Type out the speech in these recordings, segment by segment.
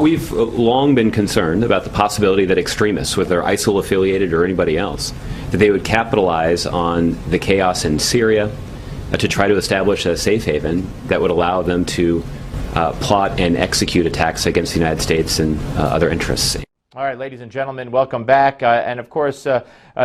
We've long been concerned about the possibility that extremists, whether ISIL affiliated or anybody else, that they would capitalize on the chaos in Syria to try to establish a safe haven that would allow them to plot and execute attacks against the United States and other interests. All right, ladies and gentlemen, welcome back. And of course,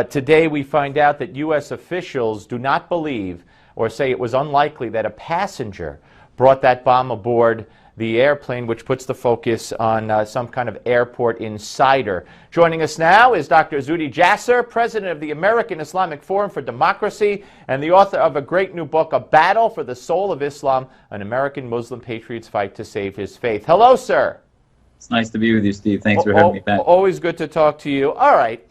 today we find out that U.S. officials do not believe or say it was unlikely that a passenger brought that bomb aboard the airplane, which puts the focus on some kind of airport insider. Joining us now is Dr. Zuhdi Jasser, president of the American Islamic Forum for Democracy and the author of a great new book, A Battle for the Soul of Islam, an American Muslim patriot's fight to save his faith. Hello, sir. It's nice to be with you, Steve. Thanks for having me back. Always good to talk to you. All right.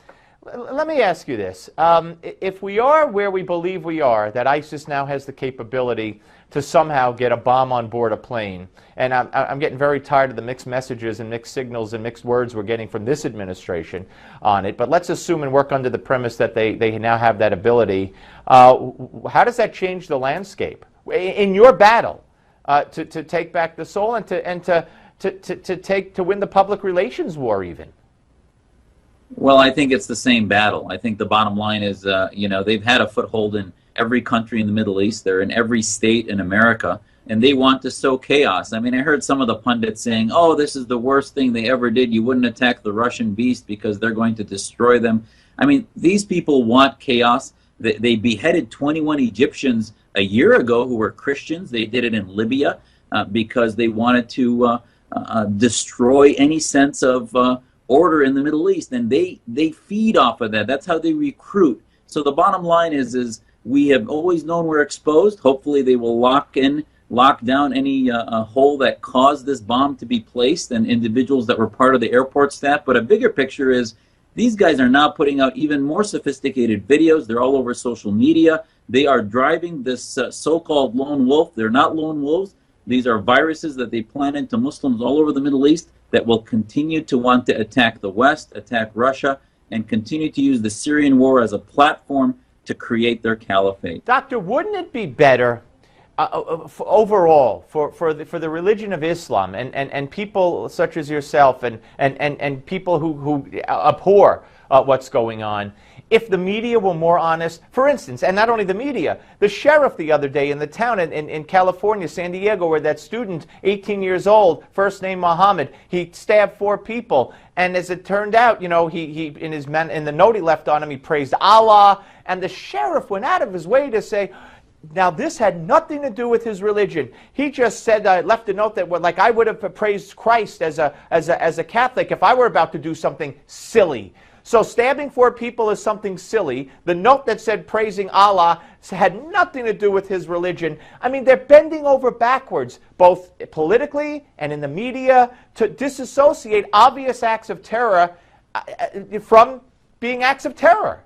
Let me ask you this. If we are where we believe we are, that ISIS now has the capability to somehow get a bomb on board a plane, and I'm getting very tired of the mixed messages and mixed signals and mixed words we're getting from this administration on it, but let's assume and work under the premise that they now have that ability. How does that change the landscape in your battle to take back the soul and to win the public relations war even? Well, I think it's the same battle. I think the bottom line is, they've had a foothold in every country in the Middle East. They're in every state in America, and they want to sow chaos. I mean, I heard some of the pundits saying, oh, this is the worst thing they ever did. You wouldn't attack the Russian beast because they're going to destroy them. I mean, these people want chaos. They beheaded 21 Egyptians a year ago who were Christians. They did it in Libya because they wanted to destroy any sense of order in the Middle East, and they feed off of that. That's how they recruit. So the bottom line is we have always known we're exposed. Hopefully they will lock down any hole that caused this bomb to be placed and individuals that were part of the airport staff. But a bigger picture is these guys are now putting out even more sophisticated videos. They're all over social media. They are driving this so-called lone wolf. They're not lone wolves. These are viruses that they plant into Muslims all over the Middle East that will continue to want to attack the West, attack Russia, and continue to use the Syrian war as a platform to create their caliphate. Doctor, wouldn't it be better overall for the religion of Islam and people such as yourself and people who abhor what's going on, if the media were more honest? For instance, and not only the media, the sheriff the other day in the town in California, San Diego, where that student, 18 years old, first name Mohammed, he stabbed 4 people. And as it turned out, he in the note he left on him, he praised Allah. And the sheriff went out of his way to say, now this had nothing to do with his religion. He just said, left a note that like I would have praised Christ as a Catholic if I were about to do something silly. So stabbing 4 people is something silly. The note that said praising Allah had nothing to do with his religion. I mean, they're bending over backwards, both politically and in the media, to disassociate obvious acts of terror from being acts of terror.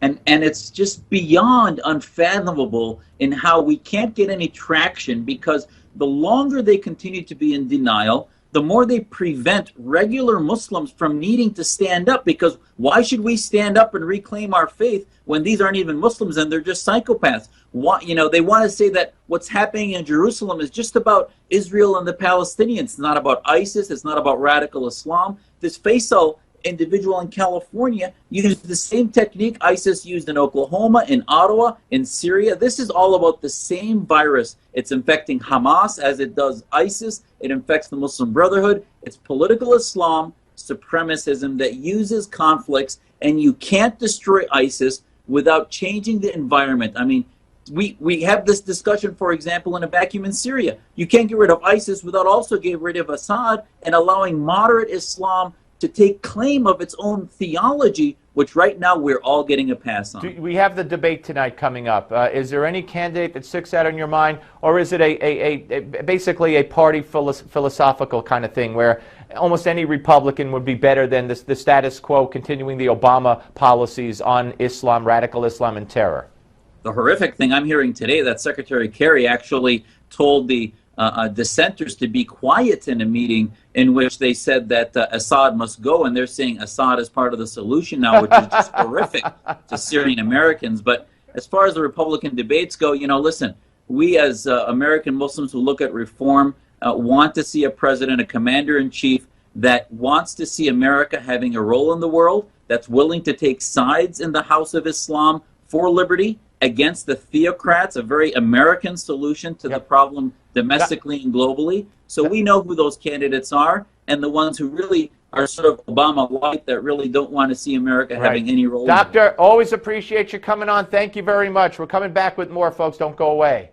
And it's just beyond unfathomable in how we can't get any traction, because the longer they continue to be in denial, the more they prevent regular Muslims from needing to stand up. Because why should we stand up and reclaim our faith when these aren't even Muslims and they're just psychopaths? They want to say that what's happening in Jerusalem is just about Israel and the Palestinians. It's not about ISIS. It's not about radical Islam. This Faisal individual in California used the same technique ISIS used in Oklahoma, in Ottawa, in Syria. This is all about the same virus. It's infecting Hamas as it does ISIS. It infects the Muslim Brotherhood. It's political Islam, supremacism that uses conflicts, and you can't destroy ISIS without changing the environment. I mean, we have this discussion, for example, in a vacuum in Syria. You can't get rid of ISIS without also getting rid of Assad and allowing moderate Islam to take claim of its own theology, which right now we're all getting a pass on. We have the debate tonight coming up. Is there any candidate that sticks out in your mind, or is it basically a party philosophical kind of thing where almost any Republican would be better than the status quo continuing the Obama policies on Islam, radical Islam, and terror? The horrific thing I'm hearing today, that Secretary Kerry actually told the dissenters to be quiet in a meeting in which they said that Assad must go, and they're saying Assad is part of the solution now, which is just horrific to Syrian Americans. But as far as the Republican debates go, listen, we as American Muslims who look at reform, want to see a president, a commander-in-chief that wants to see America having a role in the world, that's willing to take sides in the House of Islam for liberty against the theocrats, a very American solution to the problem domestically and globally. So we know who those candidates are, and the ones who really are sort of Obama light that really don't want to see America having any role. Doctor, always appreciate you coming on. Thank you very much. We're coming back with more, folks. Don't go away.